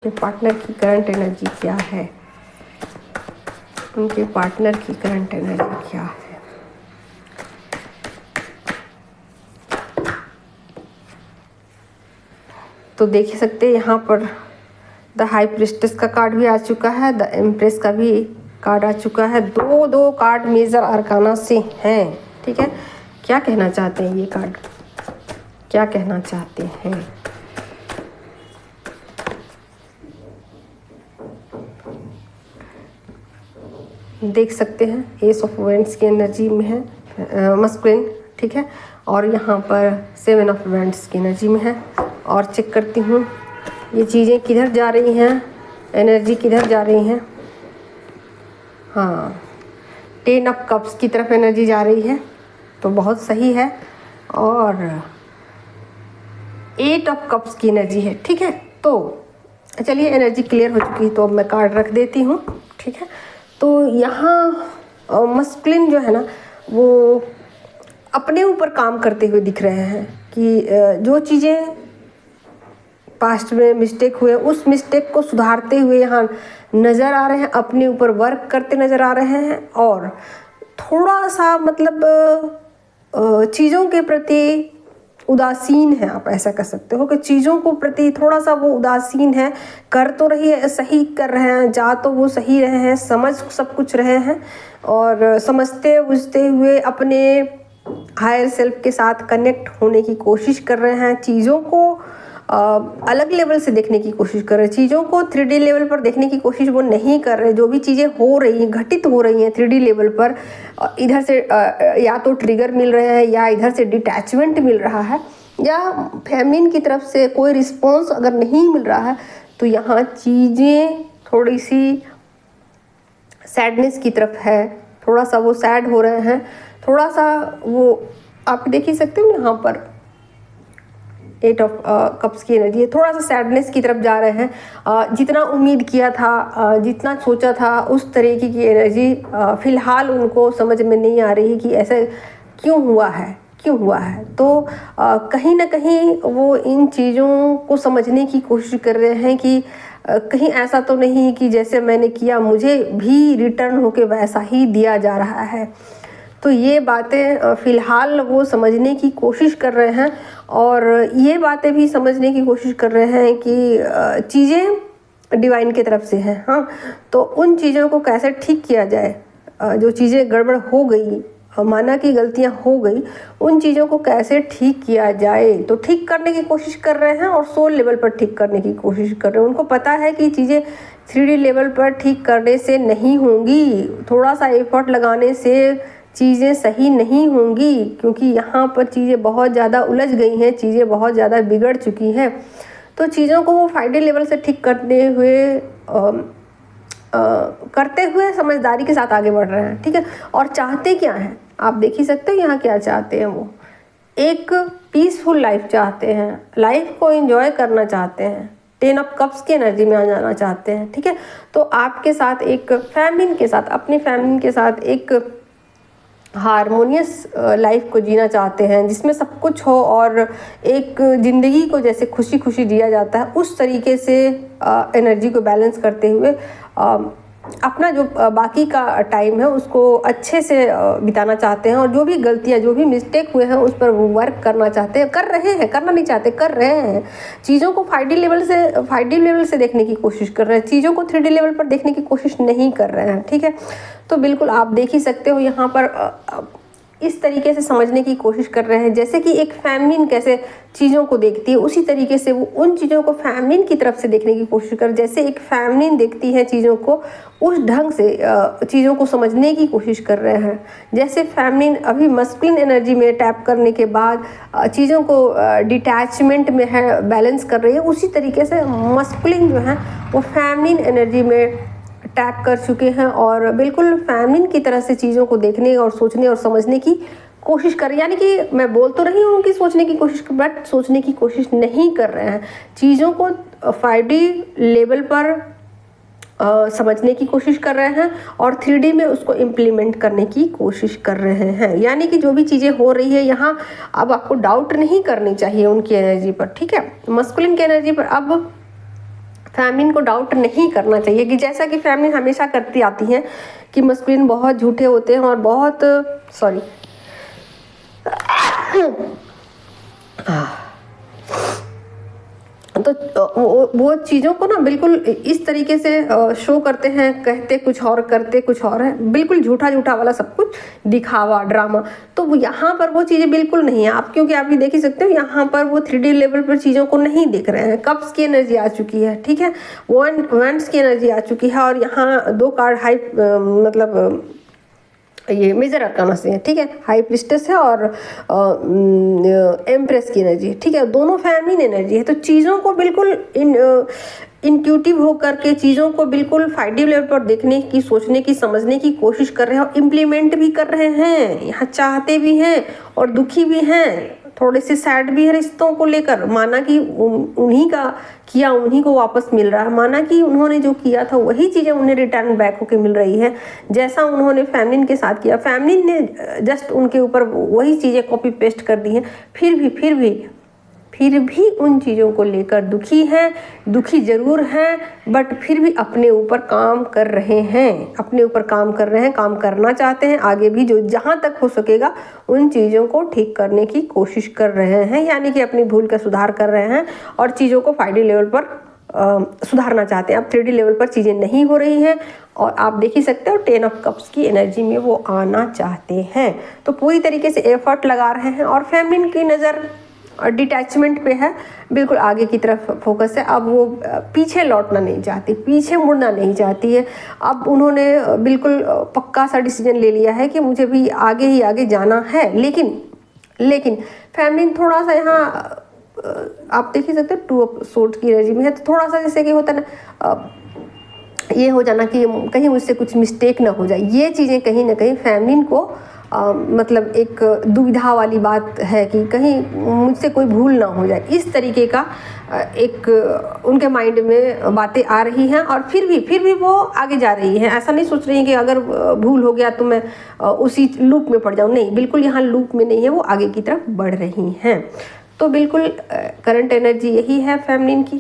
उनके पार्टनर की current energy क्या है? उनके पार्टनर की करंट एनर्जी क्या है? तो देख सकते हैं यहाँ पर द हाई प्रिस्टेस का कार्ड भी आ चुका है, द एम्प्रेस का भी कार्ड आ चुका है। दो कार्ड मेजर अरकाना से हैं। ठीक है, क्या कहना चाहते हैं ये कार्ड, क्या कहना चाहते हैं? देख सकते हैं एस ऑफ वेंट्स की एनर्जी में है मस्कुलिन। ठीक है, और यहाँ पर सेवन ऑफ वेंट्स की एनर्जी में है। और चेक करती हूँ ये चीज़ें किधर जा रही हैं, एनर्जी किधर जा रही हैं। हाँ, 10 ऑफ कप्स की तरफ एनर्जी जा रही है, तो बहुत सही है। और 8 ऑफ कप्स की एनर्जी है। ठीक है, तो चलिए एनर्जी क्लियर हो चुकी है, तो अब मैं कार्ड रख देती हूँ। ठीक है, तो यहाँ मस्कुलिन जो है ना, वो अपने ऊपर काम करते हुए दिख रहे हैं कि जो चीज़ें पास्ट में मिस्टेक हुए उस मिस्टेक को सुधारते हुए यहाँ नज़र आ रहे हैं, अपने ऊपर वर्क करते नज़र आ रहे हैं। और थोड़ा सा मतलब चीज़ों के प्रति उदासीन है, आप ऐसा कह सकते हो कि चीज़ों को प्रति थोड़ा सा वो उदासीन है। कर तो रही है, सही कर रहे हैं, जा तो वो सही रहे हैं, समझ सब कुछ रहे हैं, और समझते बुझते हुए अपने हायर सेल्फ के साथ कनेक्ट होने की कोशिश कर रहे हैं। चीज़ों को अलग लेवल से देखने की कोशिश कर रहे हैं, चीज़ों को 3D लेवल पर देखने की कोशिश वो नहीं कर रहे। जो भी चीज़ें हो रही हैं, घटित हो रही हैं 3D लेवल पर, इधर से या तो ट्रिगर मिल रहे हैं, या इधर से डिटैचमेंट मिल रहा है, या फेमिनिन की तरफ से कोई रिस्पॉन्स अगर नहीं मिल रहा है, तो यहाँ चीज़ें थोड़ी सी सैडनेस की तरफ है। थोड़ा सा वो सैड हो रहे हैं, थोड़ा सा वो आप देख ही सकते हो यहाँ पर 8 ऑफ कप्स की एनर्जी है। थोड़ा सा सैडनेस की तरफ जा रहे हैं। जितना उम्मीद किया था, जितना सोचा था, उस तरीके की एनर्जी फ़िलहाल उनको समझ में नहीं आ रही कि ऐसा क्यों हुआ है, क्यों हुआ है। तो कहीं ना कहीं वो इन चीज़ों को समझने की कोशिश कर रहे हैं कि कहीं ऐसा तो नहीं कि जैसे मैंने किया मुझे भी रिटर्न होके वैसा ही दिया जा रहा है। तो ये बातें फ़िलहाल वो समझने की कोशिश कर रहे हैं, और ये बातें भी समझने की कोशिश कर रहे हैं कि चीज़ें डिवाइन की तरफ से हैं। हाँ, तो उन चीज़ों को कैसे ठीक किया जाए, जो चीज़ें गड़बड़ हो गई, माना कि गलतियां हो गई, उन चीज़ों को कैसे ठीक किया जाए, तो ठीक करने की कोशिश कर रहे हैं, और सोल लेवल पर ठीक करने की कोशिश कर रहे हैं। उनको पता है कि चीज़ें 3D लेवल पर ठीक करने से नहीं होंगी, थोड़ा सा एफर्ट लगाने से चीज़ें सही नहीं होंगी, क्योंकि यहाँ पर चीज़ें बहुत ज़्यादा उलझ गई हैं, चीज़ें बहुत ज़्यादा बिगड़ चुकी हैं। तो चीज़ों को वो 5D लेवल से ठीक करते हुए समझदारी के साथ आगे बढ़ रहे हैं। ठीक है, और चाहते क्या हैं आप देख ही सकते हो यहाँ क्या चाहते हैं। वो एक पीसफुल लाइफ चाहते हैं, लाइफ को एंजॉय करना चाहते हैं, 10 ऑफ कप्स की एनर्जी में आ जाना चाहते हैं। ठीक है, तो आपके साथ एक फैमिली के साथ, अपनी फैमिली के साथ एक हारमोनियस लाइफ को जीना चाहते हैं, जिसमें सब कुछ हो, और एक ज़िंदगी को जैसे खुशी खुशी जिया जाता है उस तरीके से एनर्जी को बैलेंस करते हुए अपना जो बाकी का टाइम है उसको अच्छे से बिताना चाहते हैं। और जो भी गलतियां, जो भी मिस्टेक हुए हैं उस पर वो वर्क करना चाहते हैं, कर रहे हैं, करना नहीं चाहते, कर रहे हैं। चीज़ों को 5D लेवल से देखने की कोशिश कर रहे हैं, चीज़ों को 3D लेवल पर देखने की कोशिश नहीं कर रहे हैं। ठीक है, तो बिल्कुल आप देख ही सकते हो यहाँ पर इस तरीके से समझने की कोशिश कर रहे हैं, जैसे कि एक फैमिलिन कैसे चीज़ों को देखती है, उसी तरीके से वो उन चीज़ों को फैमिलिन की तरफ से देखने की कोशिश कर, जैसे एक फैमिलिन देखती है चीज़ों को, उस ढंग से चीज़ों को समझने की कोशिश कर रहे हैं। जैसे फैमिलिन अभी मस्कुलिन एनर्जी में टैप करने के बाद चीज़ों को डिटैचमेंट में है, बैलेंस कर रही है, उसी तरीके से मस्कुलिन जो है वो फैमिलिन एनर्जी में टैप कर चुके हैं, और बिल्कुल फैमिलिन की तरह से चीज़ों को देखने और सोचने और समझने की कोशिश कर, यानी कि मैं बोल तो रही हूँ कि सोचने की कोशिश, बट सोचने की कोशिश नहीं कर रहे हैं। चीज़ों को 5D लेवल पर समझने की कोशिश कर रहे हैं, और 3D में उसको इम्प्लीमेंट करने की कोशिश कर रहे हैं। यानी कि जो भी चीज़ें हो रही है यहाँ, अब आपको डाउट नहीं करनी चाहिए उनकी एनर्जी पर। ठीक है, मस्कुलिन की एनर्जी पर अब फैमिलिन को डाउट नहीं करना चाहिए कि जैसा कि फैमिली हमेशा करती आती हैं कि मस्कुलिन बहुत झूठे होते हैं और बहुत सॉरी तो वो चीज़ों को ना बिल्कुल इस तरीके से शो करते हैं, कहते कुछ और करते कुछ और है, बिल्कुल झूठा झूठा वाला सब कुछ दिखावा ड्रामा। तो यहाँ पर वो चीज़ें बिल्कुल नहीं है आप, क्योंकि आप भी देख ही सकते हो यहाँ पर वो 3D लेवल पर चीज़ों को नहीं देख रहे हैं। कप्स की एनर्जी आ चुकी है, ठीक है, वंड्स की एनर्जी आ चुकी है और यहाँ 2 कार्ड हाई मतलब ये मेजर अरकाना से है, ठीक है, हाई प्रिस्टेस है और एम्प्रेस की एनर्जी, ठीक है, दोनों फैमिली एनर्जी है। तो चीज़ों को बिल्कुल इंट्यूटिव होकर के चीज़ों को बिल्कुल 5D लेवल पर देखने की, सोचने की, समझने की कोशिश कर रहे हैं और इम्प्लीमेंट भी कर रहे हैं। यहाँ चाहते भी हैं और दुखी भी हैं, थोड़े से सैड भी है रिश्तों को लेकर। माना कि उन्हीं का किया उन्हीं को वापस मिल रहा है, माना कि उन्होंने जो किया था वही चीज़ें उन्हें रिटर्न बैक होके मिल रही है, जैसा उन्होंने फैमिलिन के साथ किया। फैमिलिन ने जस्ट उनके ऊपर वही चीज़ें कॉपी पेस्ट कर दी हैं। फिर भी उन चीज़ों को लेकर दुखी हैं, दुखी ज़रूर हैं, बट फिर भी अपने ऊपर काम कर रहे हैं, अपने ऊपर काम कर रहे हैं, काम करना चाहते हैं आगे भी, जो जहाँ तक हो सकेगा उन चीज़ों को ठीक करने की कोशिश कर रहे हैं, यानी कि अपनी भूल का सुधार कर रहे हैं और चीज़ों को 5D लेवल पर सुधारना चाहते हैं। अब 3D लेवल पर चीज़ें नहीं हो रही हैं और आप देख ही सकते हो 10 ऑफ कप्स की एनर्जी में वो आना चाहते हैं। तो पूरी तरीके से एफर्ट लगा रहे हैं और फैमिलिन की नज़र डिटैचमेंट पे है, बिल्कुल आगे की तरफ फोकस है। अब वो पीछे लौटना नहीं चाहती, पीछे मुड़ना नहीं चाहती है। अब उन्होंने बिल्कुल पक्का सा डिसीजन ले लिया है कि मुझे भी आगे ही आगे जाना है। लेकिन फैमिली थोड़ा सा यहाँ आप देख ही सकते हो 2 ऑफ सोर्ड्स की एनर्जी में है, तो थोड़ा सा जैसे कि होता है ना ये हो जाना कि कहीं मुझसे कुछ मिस्टेक ना हो जाए, ये चीज़ें कहीं ना कहीं फैमिली को मतलब एक दुविधा वाली बात है कि कहीं मुझसे कोई भूल ना हो जाए, इस तरीके का एक उनके माइंड में बातें आ रही हैं। और फिर भी वो आगे जा रही हैं, ऐसा नहीं सोच रही हैं कि अगर भूल हो गया तो मैं उसी लूप में पड़ जाऊँ, नहीं, बिल्कुल यहाँ लूप में नहीं है, वो आगे की तरफ बढ़ रही हैं। तो बिल्कुल करंट एनर्जी यही है फैमिलिन की।